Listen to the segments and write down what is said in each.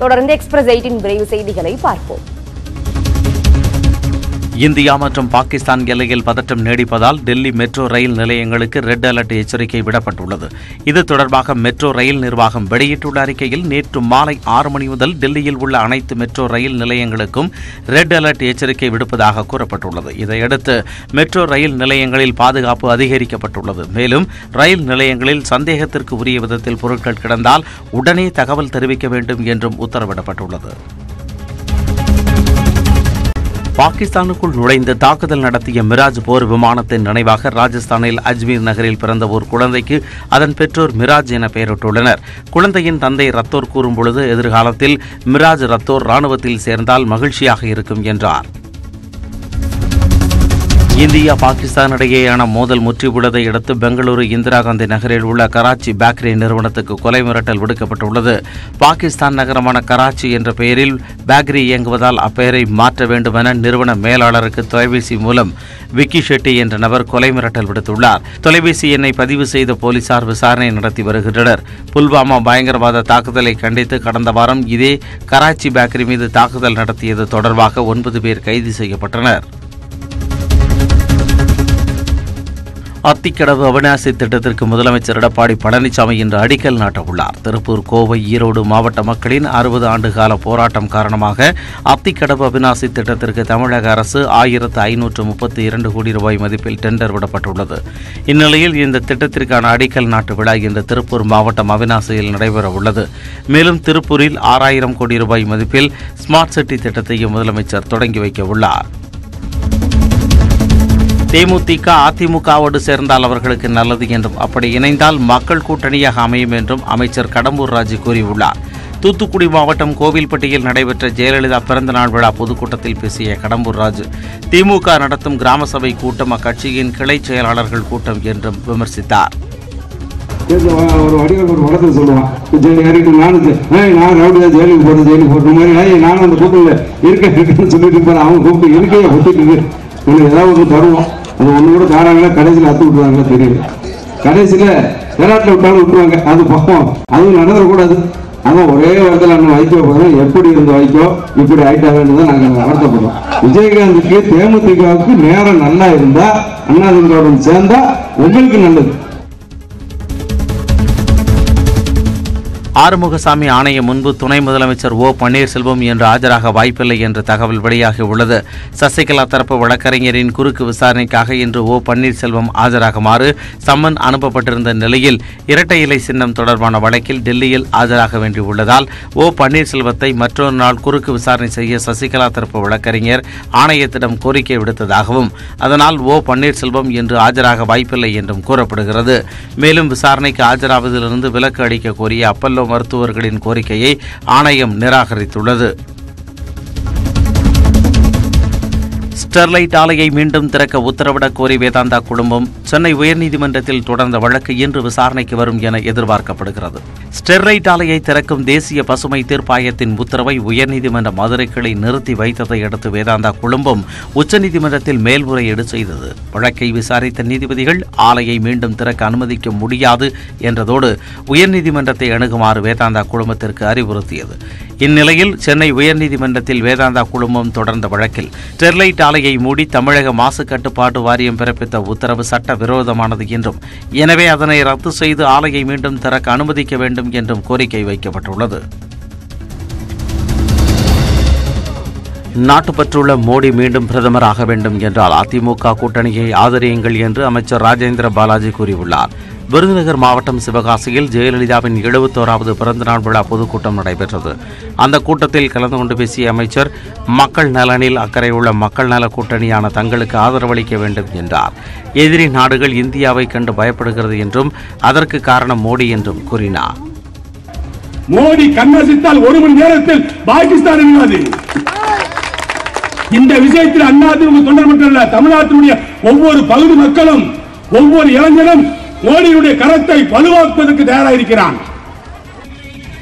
தொடர்ந்து எக்ஸ்பிரஸ் 8 விரைவு செய்திகளை பார்ப்போம். இந்தியா மற்றும் பாகிஸ்தான் எல்லையில் பதற்றம் நீடிப்பதால் டெல்லி மெட்ரோ ரயில் நிலையங்களுக்கு ரெட் அலர்ட் எச்சரிக்கை விடப்பட்டுள்ளது. இது தொடர்பாக மெட்ரோ ரயில் நிர்வாகம் வெளியிட்டுள்ள அறிக்கையில் நேற்று மாலை 6 மணி முதல் டெல்லியில் உள்ள அனைத்து மெட்ரோ ரயில் நிலையங்களுக்கும் ரெட் அலர்ட் எச்சரிக்கை விடுப்பதாக கூறப்பட்டுள்ளது. இதையடுத்து மெட்ரோ ரயில் நிலையங்களில் பாதுகாப்பு அதிகரிக்கப்பட்டுள்ளது. மேலும் ரயில் நிலையங்களில் சந்தேகத்திற்கு உரிய விதத்தில் பொருட்கள் கிடந்தால் உடனே தகவல் தெரிவிக்க வேண்டும் என்றும் உத்தரவிடப்பட்டுள்ளது. பாகிஸ்தானுக்குள் நுழைந்து தாக்குதல் நடத்திய மிராஜ் போர் விமானத்தின் நினைவாக ராஜஸ்தானில் அஜ்மீர் நகரில் பிறந்த ஒரு குழந்தைக்கு அதன் பெற்றோர் மிராஜ் என பெயரிட்டுள்ளனர். குழந்தையின் தந்தை ரத்தோர் கூறும்பொழுது, எதிர்காலத்தில் மிராஜ் ரத்தோர் ராணுவத்தில் சேர்ந்தால் மகிழ்ச்சியாக இருக்கும் என்றார். இந்தியா பாகிஸ்தான் இடையேயான மோதல் முற்றியுள்ளதை அடுத்து பெங்களூரு இந்திரா காந்தி நகரில் உள்ள கராச்சி பேக்கரி நிறுவனத்துக்கு கொலை மிரட்டல் விடுக்கப்பட்டுள்ளது. பாகிஸ்தான் நகரமான கராச்சி என்ற பெயரில் பேக்கரி இயங்குவதால் அப்பெயரை மாற்ற வேண்டும் என நிறுவன மேலாளருக்கு தொலைபேசி மூலம் விக்கி ஷெட்டி என்ற நபர் கொலை மிரட்டல் விடுத்துள்ளார். தொலைபேசி எண்ணை பதிவு செய்த போலீசார் விசாரணை நடத்தி வருகின்றனர். புல்வாமா பயங்கரவாத தாக்குதலை கண்டித்து கடந்த வாரம் இதே கராச்சி பேக்கரி மீது தாக்குதல் நடத்தியது தொடர்பாக 9 பேர் கைது செய்யப்பட்டனர். அத்திக்கடவு அவிநாசி திட்டத்திற்கு முதலமைச்சர் எடப்பாடி பழனிசாமி இன்று அடிக்கல் நாட்டவுள்ளார். திருப்பூர், கோவை, ஈரோடு மாவட்ட மக்களின் 60 ஆண்டு கால போராட்டம் காரணமாக அத்திக்கடவு அவிநாசி திட்டத்திற்கு தமிழக அரசு 1532 கோடி ரூபாய் மதிப்பில் டெண்டர் விடப்பட்டுள்ளது. இந்நிலையில் இந்த திட்டத்திற்கான அடிக்கல் நாட்டு விழா இன்று திருப்பூர் மாவட்டம் அவிநாசியில் நடைபெறவுள்ளது. மேலும் திருப்பூரில் 6000 கோடி ரூபாய் மதிப்பில் ஸ்மார்ட் சிட்டி திட்டத்தையும் முதலமைச்சர் தொடங்கி வைக்க உள்ளார். தேமுதிக அதிமுகவோடு சேர்ந்தால் அவர்களுக்கு நல்லது என்றும், அப்படி இணைந்தால் மக்கள் கூட்டணியாக அமையும் என்றும் அமைச்சர் கடம்பூர் ராஜு கூறியுள்ளார். தூத்துக்குடி மாவட்டம் கோவில்பட்டியில் நடைபெற்ற ஜெயலலிதா பிறந்தநாள் விழா பொதுக்கூட்டத்தில் பேசிய கடம்பூர் ராஜு, திமுக நடத்தும் கிராம சபை கூட்டம் அக்கட்சியின் கிளை செயலாளர்கள் கூட்டம் என்றும் விமர்சித்தார். ஒரு வடிவம் ஒரு வளர்த்து சொல்லுவான், நான் ரவுடியா ஜெயிலுக்கு போடுற மாதிரி நானும் அந்த கூட்டத்தில் இருக்கேன்னு சொல்லிட்டு போறேன். அவங்க கூப்பிட்டு இருக்கையை ஒத்துட்டு உனக்கு ஏதாவது ஒன்று தருவோம், அது ஒன்று கூட தாராங்களா, கடைசியில் அத்து விட்டுருவாங்களா தெரியும். கடைசியில் கேராட்டில் விட்டாலும் விட்டுருவாங்க. அது பக்கம் அதுவும் நடந்துடக்கூடாது. அதான் ஒரே வாரத்தில் நம்ம வைக்க போகிறோம். எப்படி இருந்த வைக்கோ இப்படி ஆயிட்டாங்கன்னு தான் நாங்கள் வருத்தப்படுறோம். விஜயகாந்துக்கு தேமுதிகவுக்கு நேரம் நல்லா இருந்தா அண்ணாதிமுகவுடன் சேர்ந்தா உங்களுக்கு நல்லது. ஆறுமுகசாமி ஆணையம் முன்பு துணை முதலமைச்சர் ஓ பன்னீர்செல்வம் என்று ஆஜராக வாய்ப்பில்லை என்ற தகவல் வெளியாகியுள்ளது. சசிகலா தரப்பு வழக்கறிஞரின் குறுக்கு விசாரணைக்காக இன்று ஓ பன்னீர்செல்வம் ஆஜராகுமாறு சம்மன் அனுப்பப்பட்டிருந்த நிலையில் இரட்டை இலை சின்னம் தொடர்பான வழக்கில் டெல்லியில் ஆஜராக வேண்டியுள்ளதால் ஓ பன்னீர்செல்வத்தை மற்றொரு நாள் குறுக்கு விசாரணை செய்ய சசிகலா தரப்பு வழக்கறிஞர் ஆணையத்திடம் கோரிக்கை விடுத்ததாகவும், அதனால் ஓ பன்னீர்செல்வம் இன்று ஆஜராக வாய்ப்பில்லை என்றும் கூறப்படுகிறது. மேலும் விசாரணைக்கு ஆஜராவதிலிருந்து விலக்கு அளிக்க கோரிய அப்பல்லோ மருத்துவர்களின் கோரிக்கையை ஆணையம் நிராகரித்துள்ளது. ஸ்டெர்லைட் ஆலையை மீண்டும் திறக்க உத்தரவிடக் கோரி வேதாந்தா குடும்பம் சென்னை உயர்நீதிமன்றத்தில் தொடர்ந்த வழக்கு இன்று விசாரணைக்கு வரும் என எதிர்பார்க்கப்படுகிறது. ஸ்டெர்லைட் ஆலையை திறக்கும் தேசிய பசுமை தீர்ப்பாயத்தின் உத்தரவை உயர்நீதிமன்ற மதுரை கிளை நிறுத்தி வைத்ததை அடுத்து வேதாந்தா குழுமம் உச்சநீதிமன்றத்தில் மேல்முறையீடு செய்தது. வழக்கை விசாரித்த நீதிபதிகள் ஆலையை மீண்டும் திறக்க அனுமதிக்க முடியாது என்றதோடு உயர்நீதிமன்றத்தை அணுகுமாறு வேதாந்தா குழுமத்திற்கு அறிவுறுத்தியது. இந்நிலையில் சென்னை உயர்நீதிமன்றத்தில் வேதாந்தா குழுமம் தொடர்ந்த வழக்கில் ஸ்டெர்லைட் ஆலையை மூடி தமிழக மாசு கட்டுப்பாட்டு வாரியம் பிறப்பித்த உத்தரவு சட்ட விரோதமானது என்றும், எனவே அதனை ரத்து செய்து ஆலையை மீண்டும் திறக்க அனுமதிக்க வேண்டும் என்றும் கோரிக்கை வைக்கப்பட்டுள்ளது. நாட்டுப்பற்றுள்ள மோடி மீண்டும் பிரதமராக வேண்டும் என்றால் அதிமுக கூட்டணியை ஆதரியுங்கள் என்று அமைச்சர் ராஜேந்திர பாலாஜி கூறியுள்ளார். விருதுநகர் மாவட்டம் சிவகாசியில் ஜெயலலிதாவின் 71வது பிறந்தநாள் விழா பொதுக்கூட்டம் நடைபெற்றது. அந்த கூட்டத்தில் கலந்து கொண்டு பேசிய அமைச்சர், மக்கள் நலனில் அக்கறை உள்ள மக்கள் நல கூட்டணியான தங்களுக்கு ஆதரவளிக்க வேண்டும் என்றார். எதிரி நாடுகள் இந்தியாவை கண்டு பயப்படுகிறது என்றும் அதற்கு காரணம் மோடி என்றும் கூறினார். மோடி கண்ணசித்தால் 1 மணி நேரத்தில் பாகிஸ்தான் என்பது இந்த விஷயத்தில் அண்ணாதிமுக தொண்டர் மட்டுமல்ல, தமிழ்நாட்டினுடைய ஒவ்வொரு பகுதி மக்களும் ஒவ்வொரு இளைஞரும் மோடியுடைய கரத்தை வலுவாக்குவதற்கு தயாராக இருக்கிறான்.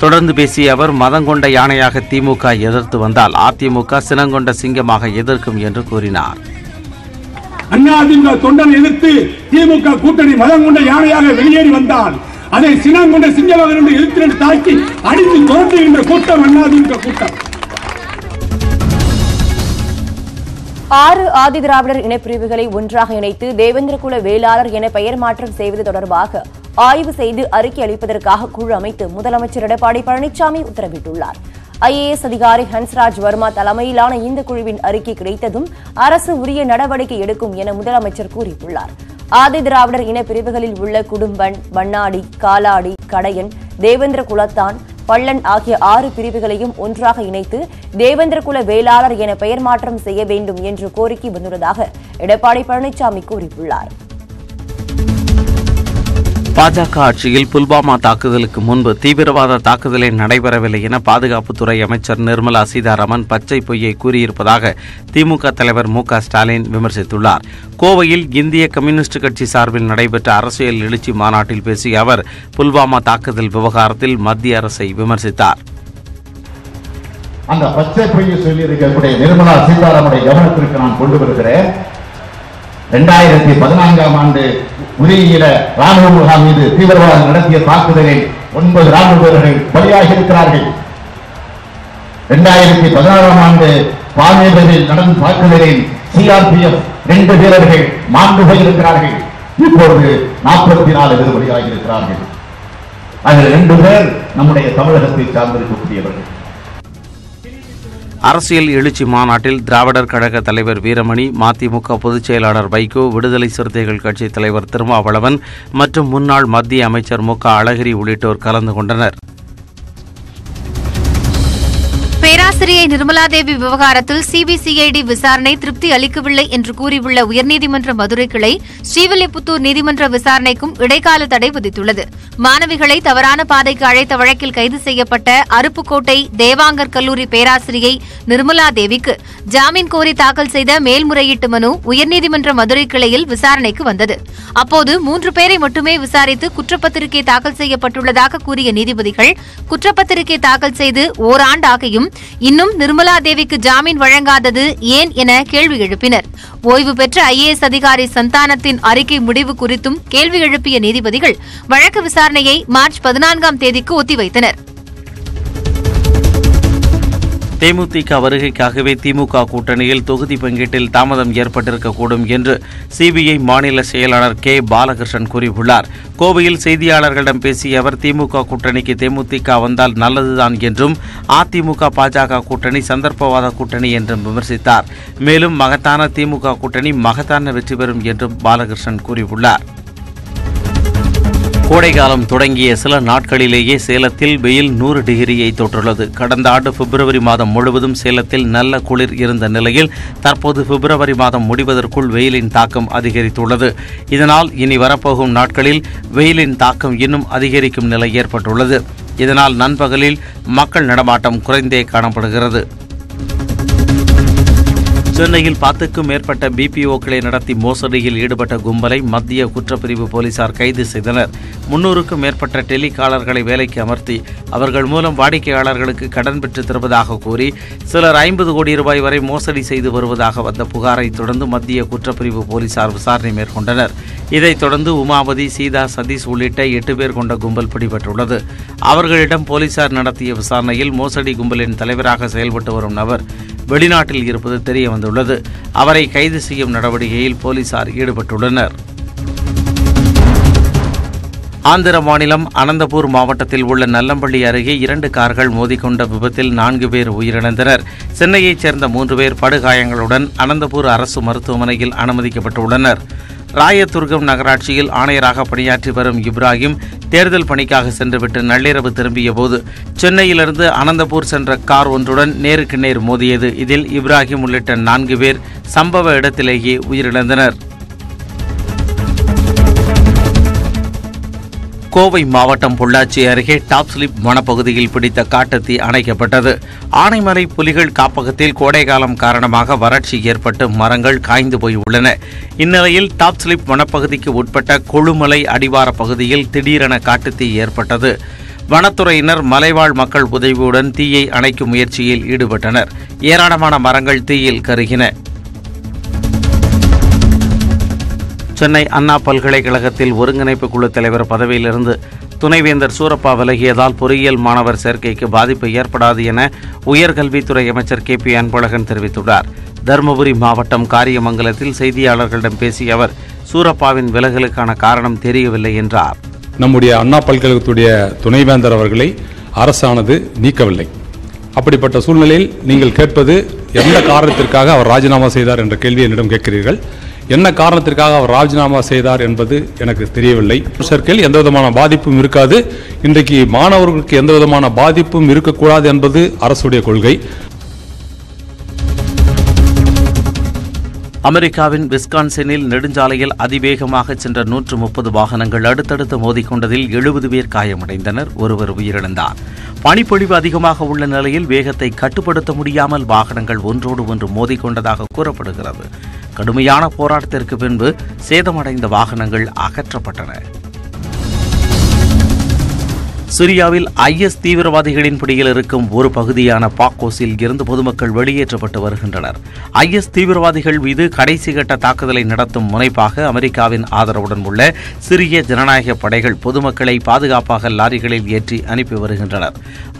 தொடர்ந்து பேசிய அவர், மதம் கொண்ட யானையாக திமுக எதிர்த்து வந்தால் அதிமுக சினங்கொண்ட சிங்கமாக எதிர்க்கும் என்று கூறினார். அதிமுக தொண்டனை எதிர்த்து திமுக கூட்டணி மதம் கொண்ட யானையாக வெளியேறி வந்தால் அதை சினம் கொண்ட சிங்கமாக எதிர்த்து தாக்கி அடித்து தோன்றுகின்ற கூட்டம் அதிமுக கூட்டம். 6 ஆதி திராவிடர் இனப்பிரிவுகளை ஒன்றாக இணைத்து தேவேந்திரகுல வேளாளர் என பெயர் மாற்றம் செய்வது தொடர்பாக ஆய்வு செய்து அறிக்கை அளிப்பதற்காக குழு அமைத்து முதலமைச்சர் எடப்பாடி பழனிசாமி உத்தரவிட்டுள்ளார். IAS அதிகாரி ஹன்ஸ்ராஜ் வர்மா தலைமையிலான இந்த குழுவின் அறிக்கை கிடைத்ததும் அரசு உரிய நடவடிக்கை எடுக்கும் என முதலமைச்சர் கூறியுள்ளார். ஆதி திராவிடர் இனப்பிரிவுகளில் உள்ள குடும்பன், வண்ணாடி, காலாடி, கடையன், தேவேந்திர குலத்தான், பள்ளன் ஆகிய 6 பிரிவுகளையும் ஒன்றாக இணைத்து தேவேந்திரகுல வேளாளர் என பெயர் மாற்றம் செய்ய வேண்டும் என்று கோரிக்கை வந்துள்ளதாக எடப்பாடி பழனிசாமி கூறியுள்ளார். பாஜக ஆட்சியில் புல்வாமா தாக்குதலுக்கு முன்பு தீவிரவாத தாக்குதலே நடைபெறவில்லை என பாதுகாப்புத்துறை அமைச்சர் நிர்மலா சீதாராமன் பச்சை பொய்யை கூறியிருப்பதாக திமுக தலைவர் மு.க. ஸ்டாலின் விமர்சித்துள்ளார். கோவையில் இந்திய கம்யூனிஸ்ட் கட்சி சார்பில் நடைபெற்ற அரசியல் எழுச்சி மாநாட்டில் பேசிய அவர் புல்வாமா தாக்குதல் விவகாரத்தில் மத்திய அரசை விமர்சித்தார். அந்த பச்சை பொய்யை சொல்லியிருக்கக்கூடிய நிர்மலா சீதாராமனுடைய கவனத்திற்கு நான் கொண்டு வருகிறேன். 2014ஆம் ஆண்டு உரியில ராணுவ முகாம் மீது தீவிரவாதம் நடத்திய தாக்குதலில் 9 ராணுவ வீரர்கள் பலியாகி இருக்கிறார்கள். 2016ஆம் ஆண்டு பாமேரில் நடந்த தாக்குதலில் CRPF 2 வீரர்கள் மாண்டு போயிருக்கிறார்கள். இப்பொழுது 44 பேர் பலியாகி இருக்கிறார்கள். அதில் 2 பேர் நம்முடைய தமிழகத்தை சார்ந்திருக்கக்கூடியவர்கள். அரசியல் எழுச்சி மாநாட்டில் திராவிடர் கழக தலைவர் வீரமணி, மதிமுக பொதுச் செயலாளர் வைகோ, விடுதலை சிறுத்தைகள் கட்சி தலைவர் திருமாவளவன் மற்றும் முன்னாள் மத்திய அமைச்சர் மு.க. அழகிரி உள்ளிட்டோர் கலந்து கொண்டனர். பேராசிரியை நிர்மலா தேவி விவகாரத்தில் சிபிசிஐடி விசாரணை திருப்தி அளிக்கவில்லை என்று கூறியுள்ள உயர்நீதிமன்ற மதுரை கிளை ஸ்ரீவில்லிபுத்தூர் நீதிமன்ற விசாரணைக்கும் இடைக்கால தடை விதித்துள்ளது. மாணவிகளை தவறான பாதைக்கு அழைத்த வழக்கில் கைது செய்யப்பட்ட அருப்புக்கோட்டை தேவாங்கர் கல்லூரி பேராசிரியை நிர்மலா தேவிக்கு ஜாமீன் கோரி தாக்கல் செய்த மேல்முறையீட்டு மனு உயர்நீதிமன்ற மதுரை கிளையில் விசாரணைக்கு வந்தது. அப்போது 3 பேரை மட்டுமே விசாரித்து குற்றப்பத்திரிகை தாக்கல் செய்யப்பட்டுள்ளதாக கூறிய நீதிபதிகள் குற்றப்பத்திரிகை தாக்கல் செய்து ஓராண்டு ஆகியும் இன்னும் நிர்மலா தேவிக்கு ஜாமீன் வழங்காதது ஏன் என கேள்வி எழுப்பினர். ஓய்வு பெற்ற IAS அதிகாரி சந்தானத்தின் அறிக்கை முடிவு குறித்தும் கேள்வி எழுப்பிய நீதிபதிகள் வழக்கு விசாரணையை மார்ச் 14ஆம் தேதிக்கு ஒத்திவைத்தனர். தேமுதிக வருகைக்காகவே திமுக கூட்டணியில் தொகுதி பங்கீட்டில் தாமதம் ஏற்பட்டிருக்கக்கூடும் என்று சிபிஐ மாநில செயலாளர் கே. பாலகிருஷ்ணன் கூறியுள்ளார். கோவையில் செய்தியாளர்களிடம் பேசிய அவர் திமுக கூட்டணிக்கு தேமுதிக வந்தால் நல்லதுதான் என்றும் அதிமுக பாஜக கூட்டணி சந்தர்ப்பவாத கூட்டணி என்றும் விமர்சித்தார். மேலும் மகத்தான திமுக கூட்டணி மகத்தான வெற்றி பெறும் என்றும் பாலகிருஷ்ணன் கூறியுள்ளார். கோடைக்காலம் தொடங்கிய சில நாட்களிலேயே சேலத்தில் வெயில் 100 டிகிரியை தொட்டுள்ளது. கடந்த ஆண்டு பிப்ரவரி மாதம் முழுவதும் சேலத்தில் நல்ல குளிர் இருந்த நிலையில் தற்போது பிப்ரவரி மாதம் முடிவதற்குள் வெயிலின் தாக்கம் அதிகரித்துள்ளது. இதனால் இனி வரப்போகும் நாட்களில் வெயிலின் தாக்கம் இன்னும் அதிகரிக்கும் நிலை ஏற்பட்டுள்ளது. இதனால் நண்பகலில் மக்கள் நடமாட்டம் குறைந்தே காணப்படுகிறது. சென்னையில் 10க்கும் மேற்பட்ட BPOக்களை நடத்தி மோசடியில் ஈடுபட்ட கும்பலை மத்திய குற்றப்பிரிவு போலீசார் கைது செய்தனர். 300க்கும் மேற்பட்ட டெலிகாலர்களை வேலைக்கு அமர்த்தி அவர்கள் மூலம் வாடிக்கையாளர்களுக்கு கடன் பெற்று தருவதாக கூறி சிலர் 50 கோடி ரூபாய் வரை மோசடி செய்து வருவதாக வந்த புகாரை தொடர்ந்து மத்திய குற்றப்பிரிவு போலீசார் விசாரணை மேற்கொண்டனர். இதைத் தொடர்ந்து உமாபதி, சீதா, சதீஷ் உள்ளிட்ட 8 பேர் கொண்ட கும்பல் பிடிபட்டுள்ளது. அவர்களிடம் போலீசார் நடத்திய விசாரணையில் மோசடி கும்பலின் தலைவராக செயல்பட்டு வரும் நபர் வெளிநாட்டில் இருப்பது தெரிய வந்துள்ளது. அவரை கைது செய்யும் நடவடிக்கையில் போலீசார் ஈடுபட்டுள்ளனர். ஆந்திர மாநிலம் அனந்தபூர் மாவட்டத்தில் உள்ள நல்லம்பள்ளி அருகே 2 கார்கள் மோதிக்கொண்ட விபத்தில் 4 பேர் உயிரிழந்தனர். சென்னையைச் சேர்ந்த 3 பேர் படுகாயங்களுடன் அனந்தபூர் அரசு மருத்துவமனையில் அனுமதிக்கப்பட்டுள்ளனர். ராயதுர்கம் நகராட்சியில் ஆணையராக பணியாற்றி வரும் இப்ராஹிம் தேர்தல் பணிக்காக சென்றுவிட்டு நள்ளிரவு திரும்பிய போது சென்னையிலிருந்து அனந்தபூர் சென்ற கார் ஒன்றுடன் நேருக்கு நேர் மோதியது. இதில் இப்ராஹிம் உள்ளிட்ட 4 பேர் சம்பவ இடத்திலேயே உயிரிழந்தனர். கோவை மாவட்டம் பொள்ளாச்சி அருகே டாப் ஸ்லிப் வனப்பகுதியில் பிடித்த காட்டுத்தீ அணைக்கப்பட்டது. ஆனைமலை புலிகள் காப்பகத்தில் கோடைக்காலம் காரணமாக வறட்சி ஏற்பட்டு மரங்கள் காய்ந்து போய் உள்ளன. இந்நிலையில் டாப் ஸ்லிப் வனப்பகுதிக்கு உட்பட்ட கொழுமலை அடிவார பகுதியில் திடீரென காட்டுத்தீ ஏற்பட்டது. வனத்துறையினர் மலைவாழ் மக்கள் உதவியுடன் தீயை அணைக்கும் முயற்சியில் ஈடுபட்டனர். ஏராளமான மரங்கள் தீயில் கருகின. சென்னை அண்ணா பல்கலைக்கழகத்தில் ஒருங்கிணைப்பு குழு தலைவர் பதவியிலிருந்து துணைவேந்தர் சூரப்பா விலகியதால் பொறியியல் மாணவர் சேர்க்கைக்கு பாதிப்பு ஏற்படாது என உயர்கல்வித்துறை அமைச்சர் KP அன்பழகன் தெரிவித்துள்ளார். தருமபுரி மாவட்டம் காரியமங்கலத்தில் செய்தியாளர்களிடம் பேசிய அவர், சூரப்பாவின் விலகலுக்கான காரணம் தெரியவில்லை என்றார். நம்முடைய அண்ணா பல்கலைக்கழகத்துடைய துணைவேந்தர் அவர்களை அரசானது நீக்கவில்லை. அப்படிப்பட்ட சூழ்நிலையில் நீங்கள் கேட்பது எந்த காரணத்திற்காக அவர் ராஜினாமா செய்தார் என்ற கேள்வி என்னிடம் கேட்கிறீர்கள். என்ன காரணத்திற்காக அவர் ராஜினாமா செய்தார் என்பது எனக்கு தெரியவில்லை. சேர்க்கையில் எந்த விதமான பாதிப்பும் இருக்காது. இன்றைக்கு மாணவர்களுக்கு எந்த விதமான பாதிப்பும் இருக்கக்கூடாது என்பது அரசுடைய கொள்கை. அமெரிக்காவின் விஸ்கான்சினில் நெடுஞ்சாலையில் அதிவேகமாக சென்ற 130 வாகனங்கள் அடுத்தடுத்து மோதிக்கொண்டதில் 70 பேர் காயமடைந்தனர். ஒருவர் உயிரிழந்தார். பனிப்பொழிவு அதிகமாக உள்ள நிலையில் வேகத்தை கட்டுப்படுத்த முடியாமல் வாகனங்கள் ஒன்றோடு ஒன்று மோதிக்கொண்டதாக கூறப்படுகிறது. கடுமையான போராட்டத்திற்கு பின்பு சேதமடைந்த வாகனங்கள் அகற்றப்பட்டன. சிரியாவில் IS தீவிரவாதிகளின் பிடியில் இருக்கும் ஒரு பகுதியான பாக்கோஸில் இருந்து பொதுமக்கள் வெளியேற்றப்பட்டு வருகின்றனர். IS தீவிரவாதிகள் மீது கடைசி கட்ட தாக்குதலை நடத்தும் முனைப்பாக அமெரிக்காவின் ஆதரவுடன் உள்ள சிரிய ஜனநாயக படைகள் பொதுமக்களை பாதுகாப்பாக லாரிகளில் ஏற்றி அனுப்பி வருகின்றனர்.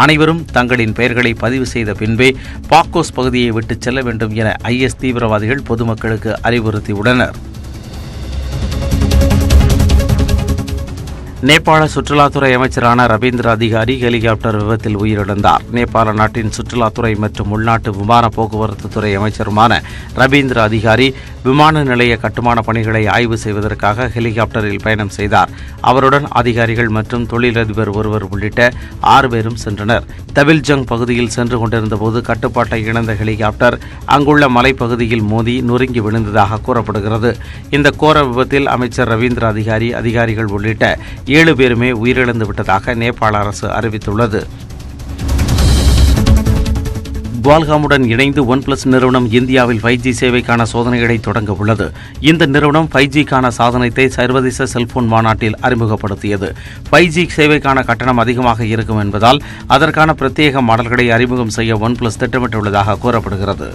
அனைவரும் தங்களின் பெயர்களை பதிவு செய்த பின்பே பாக்கோஸ் பகுதியை விட்டு செல்ல வேண்டும் என IS தீவிரவாதிகள் பொதுமக்களுக்கு அறிவுறுத்தியுள்ளனர். நேபாள சுற்றுலாத்துறை அமைச்சரான ரவீந்திர அதிகாரி ஹெலிகாப்டர் விபத்தில் உயிரிழந்தார். நேபாள நாட்டின் சுற்றுலாத்துறை மற்றும் உள்நாட்டு விமான போக்குவரத்து துறை அமைச்சருமான ரவீந்திர அதிகாரி விமான நிலைய கட்டுமான பணிகளை ஆய்வு செய்வதற்காக ஹெலிகாப்டரில் பயணம் செய்தார். அவருடன் அதிகாரிகள் மற்றும் தொழிலதிபர் ஒருவர் உள்ளிட்ட 6 பேரும் சென்றனர். தவில்ஜங் பகுதியில் சென்று கொண்டிருந்த போது கட்டுப்பாட்டை இழந்த ஹெலிகாப்டர் அங்குள்ள மலைப்பகுதியில் மோதி நொறுங்கி விழுந்ததாக கூறப்படுகிறது. இந்த கோர விபத்தில் அமைச்சர் ரவீந்திர அதிகாரிகள் உள்ளிட்ட 7 பேருமே உயிரிழந்து விட்டதாக நேபாள அரசு அறிவித்துள்ளது. குவால்காமுடன் இணைந்து OnePlus நிறுவனம் இந்தியாவில் 5G சேவைக்கான சோதனைகளை தொடங்க உள்ளது. இந்த நிறுவனம் 5Gக்கான சாதனத்தை சர்வதேச செல்போன் மாநாட்டில் அறிமுகப்படுத்தியது. 5G சேவைக்கான கட்டணம் அதிகமாக இருக்கும் என்பதால் அதற்கான பிரத்யேக மாடல்களை அறிமுகம் செய்ய OnePlus திட்டமிட்டுள்ளதாக கூறப்படுகிறது.